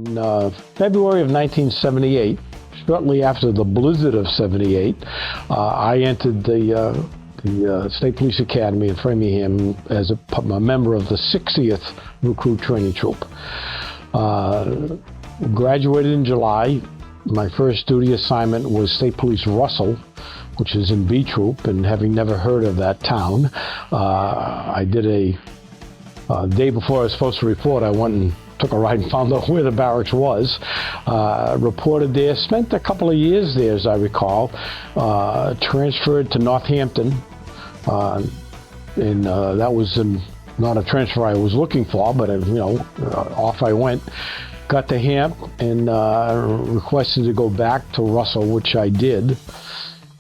In February of 1978, shortly after the blizzard of '78, I entered the State Police Academy in Framingham as a member of the 60th Recruit Training Troop. Graduated in July. My first duty assignment was State Police Russell, which is in B Troop, and having never heard of that town, I did a day before I was supposed to report, I went and took a ride and found out where the barracks was. Reported there, spent a couple of years there, as I recall. Transferred to Northampton, and that was not a transfer I was looking for, but off I went. Got to Hamp and requested to go back to Russell, which I did.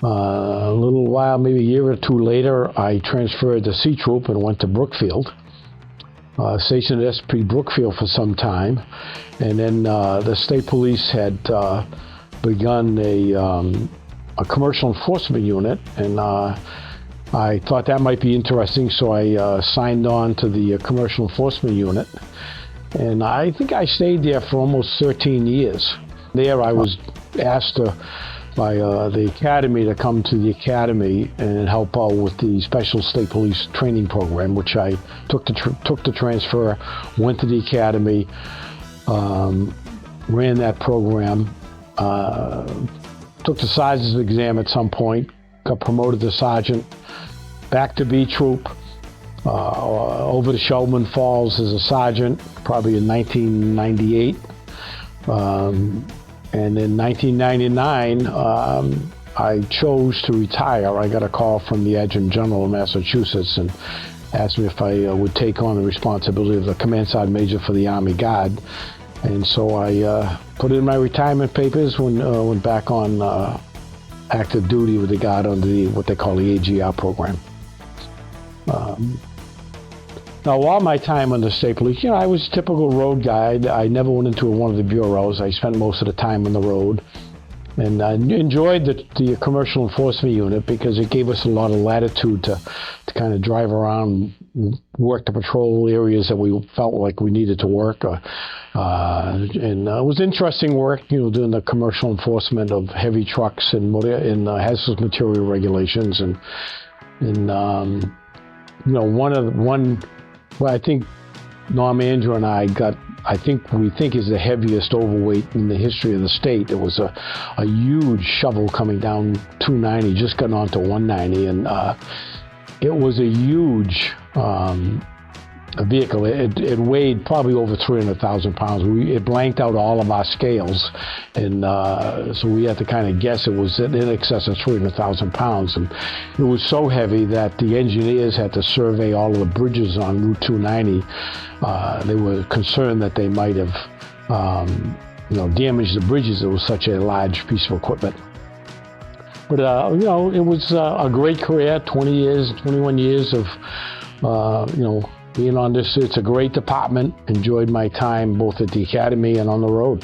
A little while, maybe a year or two later, I transferred to C Troop and went to Brookfield. Stationed at SP Brookfield for some time, and then the state police had begun a commercial enforcement unit, and I thought that might be interesting, so I signed on to the commercial enforcement unit, and I think I stayed there for almost 13 years. There I was asked by the academy to come to the academy and help out with the special state police training program, which I took the transfer, went to the academy, ran that program, took the sergeant's exam at some point, got promoted to sergeant, back to B Troop, over to Sheldon Falls as a sergeant, probably in 1998. And in 1999, I chose to retire. I got a call from the Adjutant General of Massachusetts and asked me if I would take on the responsibility of the Command Sergeant Major for the Army Guard. And so I put in my retirement papers, went back on active duty with the Guard under what they call the AGR program. Now, all my time on the state police, I was a typical road guy. I never went into one of the bureaus. I spent most of the time on the road. And I enjoyed the commercial enforcement unit because it gave us a lot of latitude to kind of drive around, work the patrol areas that we felt like we needed to work. And it was interesting work, doing the commercial enforcement of heavy trucks and hazardous material regulations. Well, I think Norm Andrew and I we think is the heaviest overweight in the history of the state. It was a huge shovel coming down 290, just getting onto 190, and it was a huge vehicle. It weighed probably over 300,000 pounds. It blanked out all of our scales, and so we had to kind of guess it was in excess of 300,000 pounds. And it was so heavy that the engineers had to survey all of the bridges on Route 290. They were concerned that they might have, damaged the bridges. It was such a large piece of equipment. But it was a great career. 21 years of, being on this. It's a great department. Enjoyed my time both at the academy and on the road.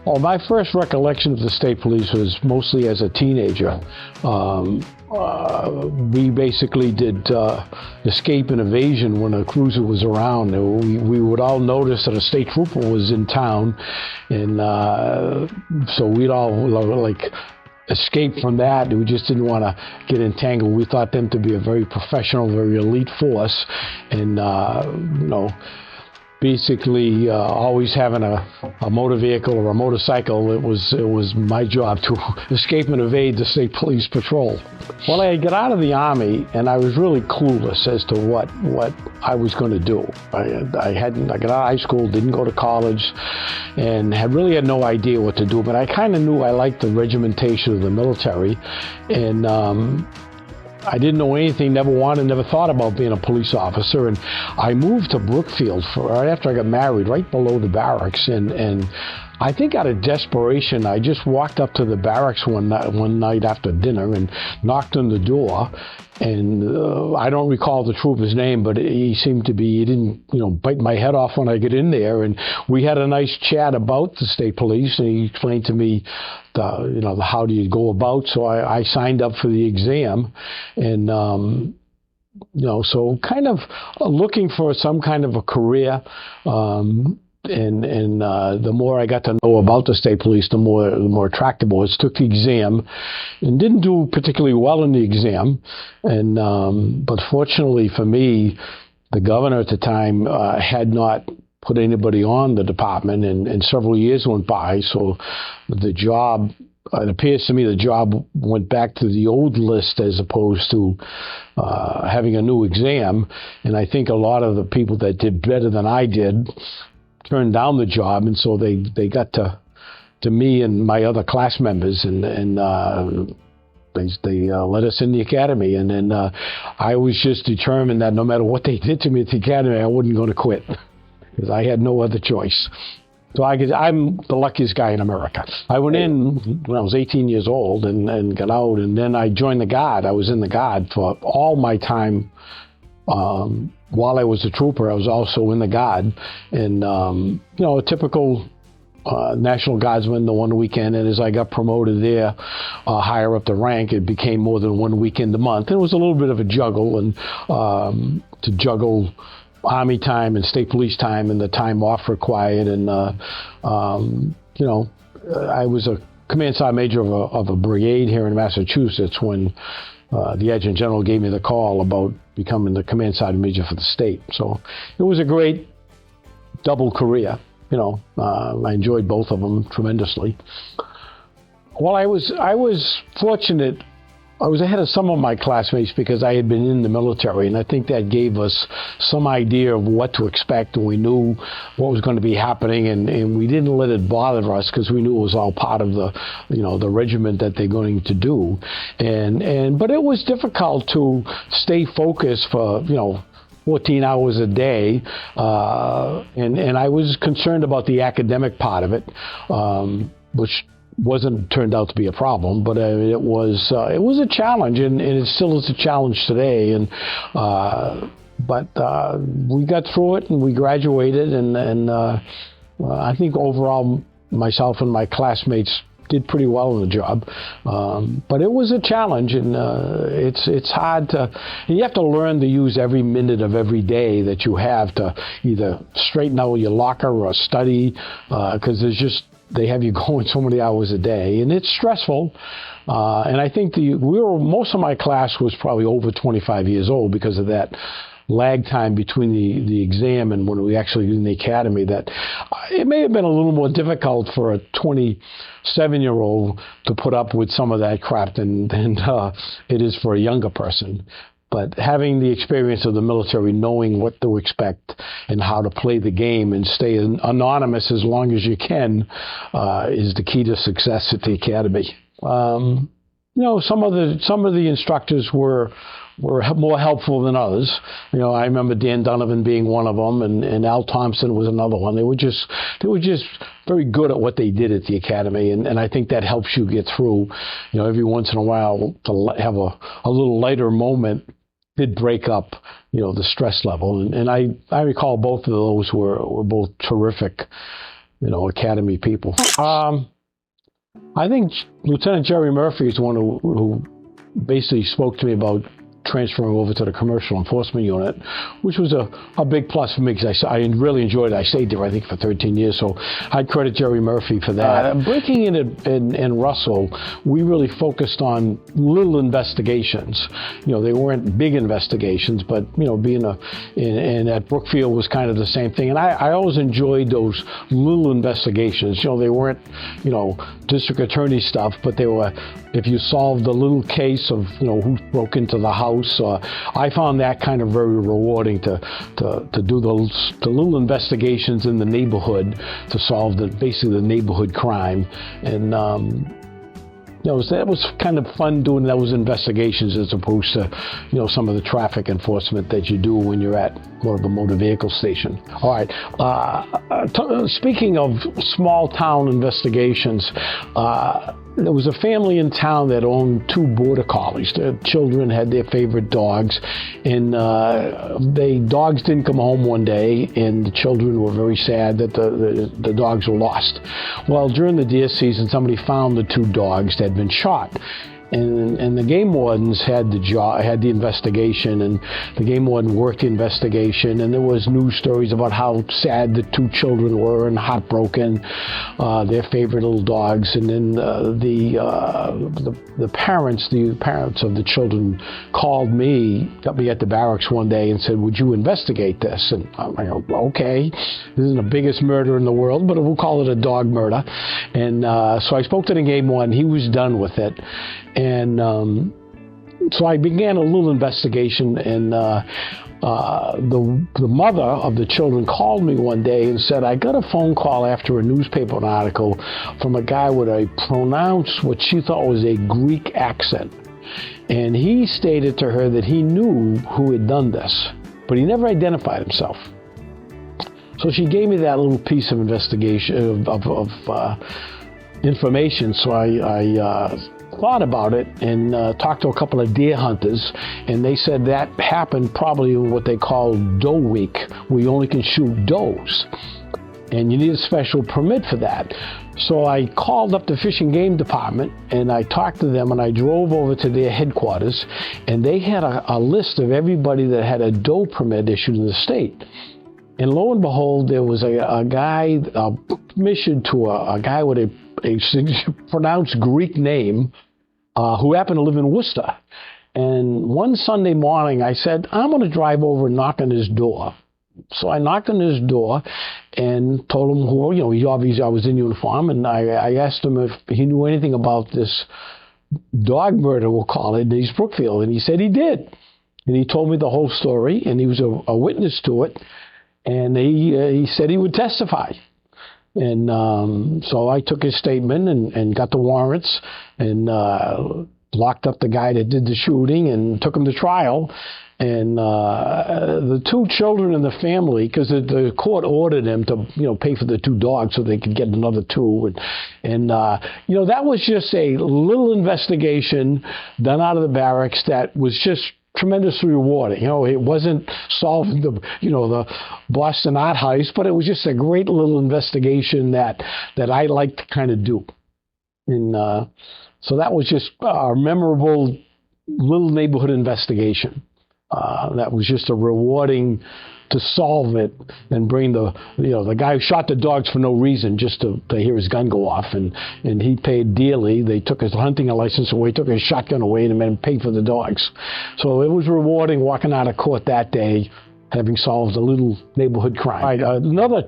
My first recollection of the state police was mostly as a teenager. We basically did escape and evasion when a cruiser was around. We would all notice that a state trooper was in town, and so we'd all escape from that. We just didn't want to get entangled. We thought them to be a very professional, very elite force, and basically always having a motor vehicle or a motorcycle. It was my job to escape and evade the state police patrol. Well, I got out of the Army and I was really clueless as to what I was going to do. I got out of high school, didn't go to college, and really had no idea what to do, but I kind of knew I liked the regimentation of the military, and I didn't know anything, never thought about being a police officer, and I moved to Brookfield right after I got married, right below the barracks, and I think out of desperation, I just walked up to the barracks one night after dinner and knocked on the door, and I don't recall the trooper's name, but he didn't bite my head off when I get in there, and we had a nice chat about the state police, and he explained to me how do you go about. So I signed up for the exam, and so kind of looking for some kind of a career. the more I got to know about the state police, the more attractive it was. Took the exam and didn't do particularly well in the exam. But fortunately for me, the governor at the time had not put anybody on the department, and several years went by. So the job, it appears to me, the job went back to the old list as opposed to having a new exam. And I think a lot of the people that did better than I did turned down the job, and so they got to me and my other class members, and they let us in the academy. And then I was just determined that no matter what they did to me at the academy, I wasn't going to quit, because I had no other choice. So I'm the luckiest guy in America. I went in when I was 18 years old and got out, and then I joined the Guard. I was in the Guard for all my time. While I was a trooper, I was also in the Guard, and a typical National Guardsman, the one weekend. And as I got promoted there, higher up the rank, it became more than one weekend a month. And it was a little bit of a juggle, and to juggle Army time and state police time and the time off required. And I was a command sergeant major of a brigade here in Massachusetts when the Adjutant General gave me the call about becoming the command sergeant major for the state. So it was a great double career. I enjoyed both of them tremendously. Well, I was fortunate. I was ahead of some of my classmates because I had been in the military, and I think that gave us some idea of what to expect, and we knew what was going to be happening, and we didn't let it bother us because we knew it was all part of the regiment that they're going to do. But it was difficult to stay focused for 14 hours a day, and I was concerned about the academic part of it, which wasn't turned out to be a problem, but it was a challenge, and it still is a challenge today. But we got through it, and we graduated, and I think overall myself and my classmates did pretty well in the job. But it was a challenge, and it's hard to, and you have to learn to use every minute of every day that you have to either straighten out your locker or study, because they have you going so many hours a day, and it's stressful. And I think most of my class was probably over 25 years old because of that lag time between the exam and when we actually did in the academy. That it may have been a little more difficult for a 27-year-old to put up with some of that crap than it is for a younger person. But having the experience of the military, knowing what to expect and how to play the game and stay anonymous as long as you can, is the key to success at the academy. Some of the instructors were more helpful than others. I remember Dan Donovan being one of them, and Al Thompson was another one. They were just very good at what they did at the academy, and I think that helps you get through. Every once in a while to have a little lighter moment did break up, the stress level. And I recall both of those were both terrific, academy people. I think Lieutenant Jerry Murphy is the one who basically spoke to me about transferring over to the commercial enforcement unit, which was a big plus for me because I really enjoyed it. I stayed there, I think, for 13 years, so I'd credit Jerry Murphy for that. Breaking in Russell, we really focused on little investigations. They weren't big investigations, but, being and at Brookfield was kind of the same thing. And I always enjoyed those little investigations. They weren't, district attorney stuff, but they were, if you solved a little case of, who broke into the house, I found that kind of very rewarding to do the little investigations in the neighborhood to solve basically the neighborhood crime. And that was kind of fun doing those investigations as opposed to some of the traffic enforcement that you do when you're at more of a motor vehicle station. All right. Speaking of small town investigations, there was a family in town that owned 2 border collies. Their children had their favorite dogs, and dogs didn't come home one day, and the children were very sad that the dogs were lost. Well, during the deer season, somebody found the 2 dogs that had been shot. And the game wardens had the investigation, and the game warden worked the investigation, and there was news stories about how sad the two children were and heartbroken, their favorite little dogs. And then the parents of the children got me at the barracks one day and said, "Would you investigate this?" And I go, "Okay, this isn't the biggest murder in the world, but we'll call it a dog murder." And so I spoke to the game warden. He was done with it. And so I began a little investigation, and the mother of the children called me one day and said, "I got a phone call after a newspaper article from a guy with a pronounced, what she thought was a Greek accent. And he stated to her that he knew who had done this, but he never identified himself." So she gave me that little piece of investigation, of information. So I thought about it and talked to a couple of deer hunters, and they said that happened probably in what they call doe week, where you only can shoot does, and you need a special permit for that. So I called up the Fish and Game Department, and I talked to them, and I drove over to their headquarters, and they had a list of everybody that had a doe permit issued in the state. And lo and behold, there was a guy, mission to a guy with a pronounced Greek name, who happened to live in Worcester. And one Sunday morning, I said, "I'm going to drive over and knock on his door." So I knocked on his door and told him he obviously I was in uniform, and I asked him if he knew anything about this dog murder, we'll call it, in East Brookfield. And he said he did. And he told me the whole story, and he was a witness to it. And he said he would testify. And so I took his statement and got the warrants and locked up the guy that did the shooting and took him to trial. And the two children in the family, because the court ordered him to pay for the two dogs so they could get another two. And that was just a little investigation done out of the barracks that was just tremendously rewarding. It wasn't solving the Boston art heist, but it was just a great little investigation that I like to kind of do. And so that was just a memorable little neighborhood investigation. That was just a rewarding to solve it and bring the guy who shot the dogs for no reason, just to hear his gun go off, and he paid dearly. They took his hunting license away, took his shotgun away, and made him pay for the dogs. So it was rewarding walking out of court that day, having solved a little neighborhood crime. Another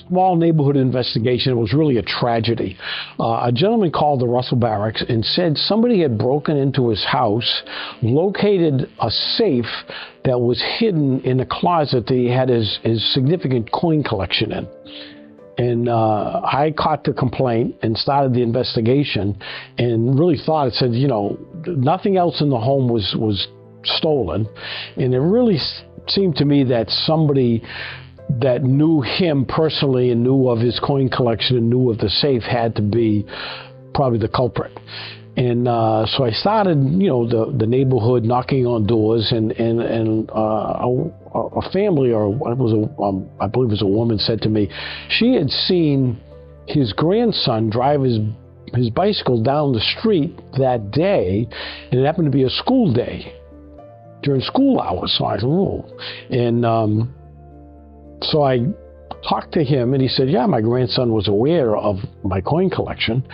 small neighborhood investigation. It was really a tragedy. A gentleman called the Russell Barracks and said somebody had broken into his house, located a safe that was hidden in a closet that he had his significant coin collection in. And I caught the complaint and started the investigation, and really thought, it said, nothing else in the home was stolen. And it really seemed to me that somebody that knew him personally and knew of his coin collection and knew of the safe had to be probably the culprit. And so I started, the neighborhood, knocking on doors, and a family, or it was I believe it was a woman, said to me she had seen his grandson drive his bicycle down the street that day, and it happened to be a school day during school hours. So I said, "Oh," and so I talked to him, and he said, "Yeah, my grandson was aware of my coin collection."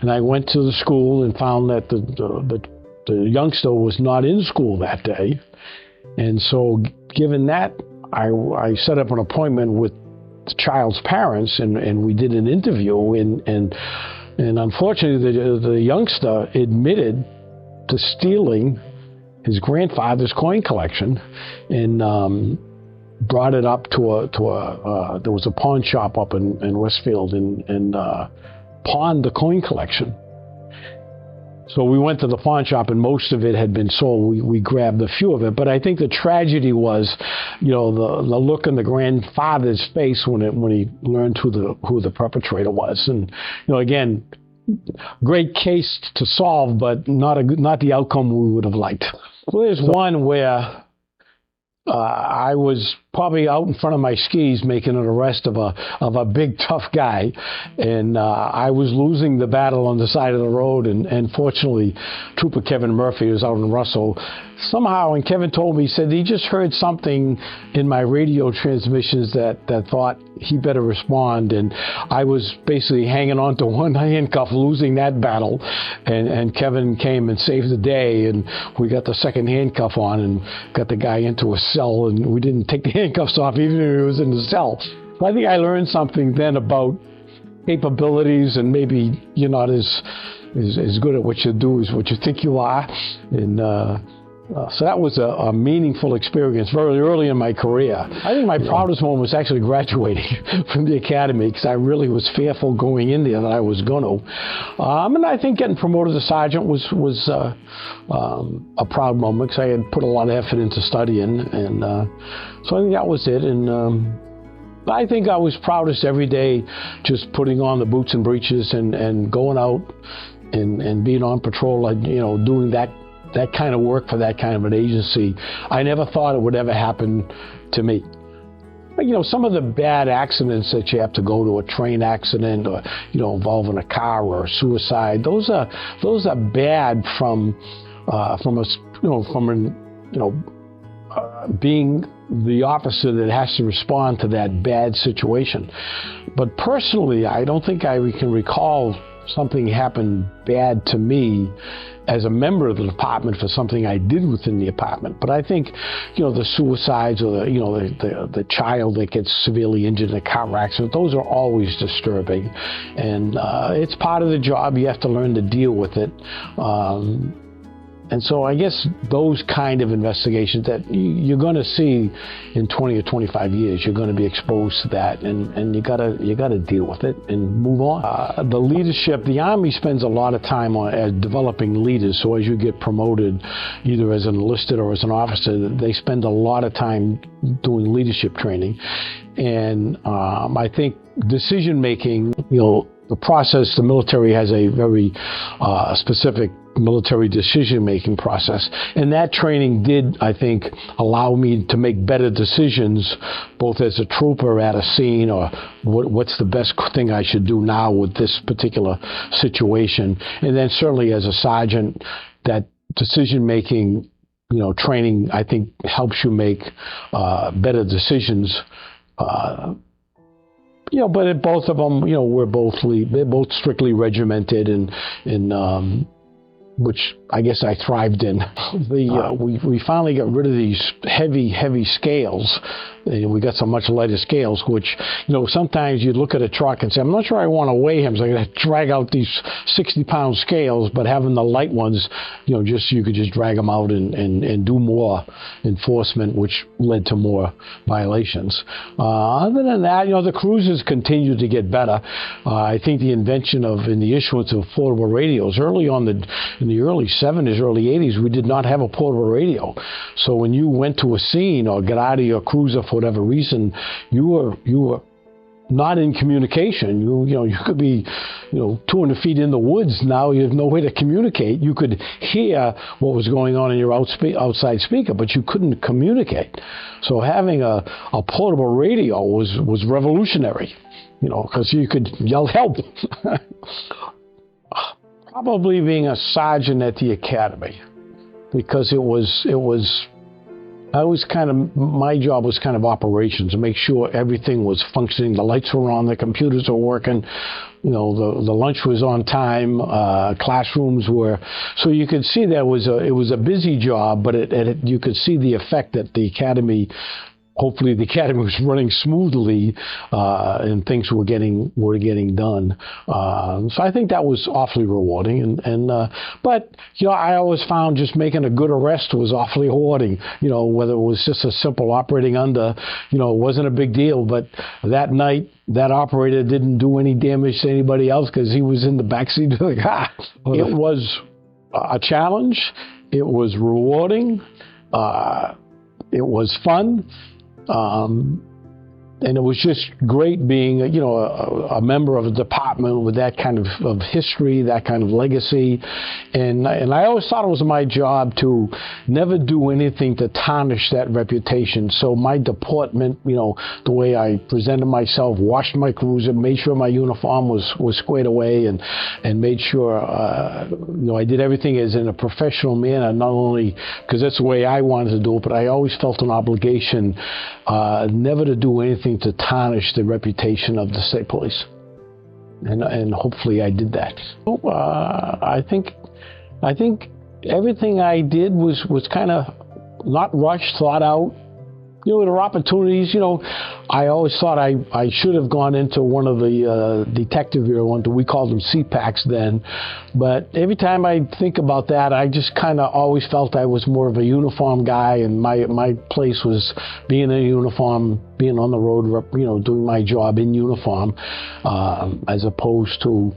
And I went to the school and found that the youngster was not in school that day. And so given that, I set up an appointment with the child's parents, and we did an interview. And unfortunately, the youngster admitted to stealing his grandfather's coin collection, and brought it up to there was a pawn shop up in Westfield, and pawned the coin collection. So we went to the pawn shop, and most of it had been sold. We grabbed a few of it, but I think the tragedy was, the look in the grandfather's face when he learned who the perpetrator was. And again, great case to solve, but not the outcome we would have liked. Well, there's one where I was probably out in front of my skis making an arrest of a big tough guy, and I was losing the battle on the side of the road, and fortunately Trooper Kevin Murphy was out in Russell somehow, and Kevin told me, he said he just heard something in my radio transmissions that thought he better respond, and I was basically hanging on to one handcuff, losing that battle, and Kevin came and saved the day, and we got the second handcuff on and got the guy into a cell, and we didn't take the handcuffs off even if he was in the cell. So I think I learned something then about capabilities, and maybe you're not as good at what you do as what you think you are, and so that was a meaningful experience very early in my career. I think my proudest moment was actually graduating from the academy, because I really was fearful going in there that I was going to. And I think getting promoted to sergeant was a proud moment, because I had put a lot of effort into studying, and so I think that was it. And I think I was proudest every day just putting on the boots and breeches and going out and being on patrol, doing that kind of work for that kind of an agency. I never thought it would ever happen to me. But, some of the bad accidents that you have to go to, a train accident or, involving a car or a suicide, those are bad being the officer that has to respond to that bad situation. But personally, I don't think I can recall something happened bad to me as a member of the department for something I did within the department. But I think, the suicides or the child that gets severely injured in a car accident, those are always disturbing. And it's part of the job. You have to learn to deal with it. And so I guess those kind of investigations that you're going to see in 20 or 25 years, you're going to be exposed to that, and you gotta deal with it and move on. The leadership, the Army spends a lot of time on developing leaders. So as you get promoted, either as an enlisted or as an officer, they spend a lot of time doing leadership training. And I think decision making, the process, the military has a very specific military decision-making process. And that training did, I think, allow me to make better decisions, both as a trooper at a scene, or what's the best thing I should do now with this particular situation. And then certainly as a sergeant, that decision-making, training, I think, helps you make better decisions. But both of them, they're both strictly regimented, and which I guess I thrived in. We finally got rid of these heavy scales. And we got some much lighter scales, which, sometimes you look at a truck and say, I'm not sure I want to weigh him, so I got to drag out these 60-pound scales. But having the light ones, you could just drag them out and do more enforcement, which led to more violations. Other than that, the cruisers continue to get better. I think the invention and the issuance of portable radios early on in the early 70s, early 80s, we did not have a portable radio. So when you went to a scene or got out of your cruiser for whatever reason, you were not in communication. You could be 200 feet in the woods. Now you have no way to communicate. You could hear what was going on in your outside speaker, but you couldn't communicate. So having a portable radio was revolutionary, because you could yell help. Probably being a sergeant at the academy, because my job was kind of operations, to make sure everything was functioning. The lights were on, the computers were working, the lunch was on time, classrooms were. So you could see that it was a busy job, but you could see the effect that the academy. Hopefully the academy was running smoothly, and things were getting done. So I think that was awfully rewarding. But I always found just making a good arrest was awfully rewarding. Whether it was just a simple operating under, it wasn't a big deal. But that night, that operator didn't do any damage to anybody else because he was in the backseat of the car. It was a challenge. It was rewarding. It was fun. And it was just great being, a member of a department with that kind of history, that kind of legacy. And I always thought it was my job to never do anything to tarnish that reputation. So my deportment, the way I presented myself, washed my cruiser, made sure my uniform was squared away, and made sure, I did everything as in a professional manner, not only because that's the way I wanted to do it, but I always felt an obligation never to do anything to tarnish the reputation of the state police, and hopefully I did that. I think everything I did was kind of not rushed, thought out. There were opportunities. I always thought I should have gone into one of the detective bureau ones. We called them CPACs then. But every time I think about that, I just kind of always felt I was more of a uniform guy, and my place was being in a uniform, being on the road, doing my job in uniform, as opposed to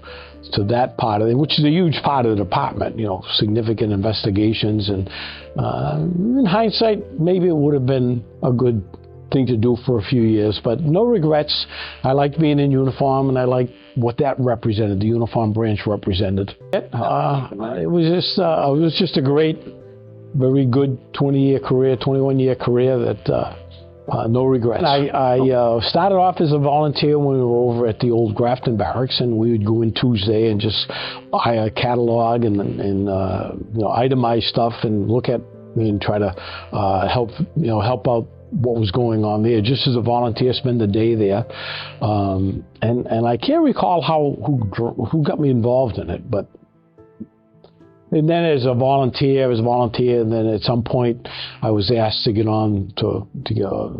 that part of it, which is a huge part of the department, significant investigations. And in hindsight, maybe it would have been a good thing to do for a few years, but no regrets. I liked being in uniform, and I liked what that represented, the uniform branch represented. It was just a great, very good 21-year career that no regrets. I started off as a volunteer when we were over at the old Grafton Barracks, and we would go in Tuesday and just buy a catalog and itemize stuff and look at and try to help out what was going on there, just as a volunteer, spend the day there. And I can't recall who got me involved in it, but. And then as a volunteer, and then at some point I was asked to get on to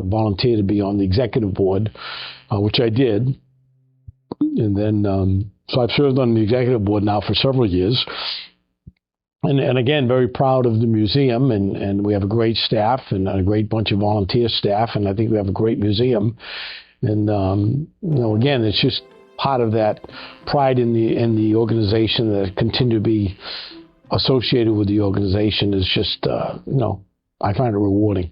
volunteer to be on the executive board, which I did. And then, so I've served on the executive board now for several years. And again, very proud of the museum, and we have a great staff and a great bunch of volunteer staff, and I think we have a great museum. And, again, it's just part of that pride in the organization that continue to be associated with the organization is just, I find it rewarding.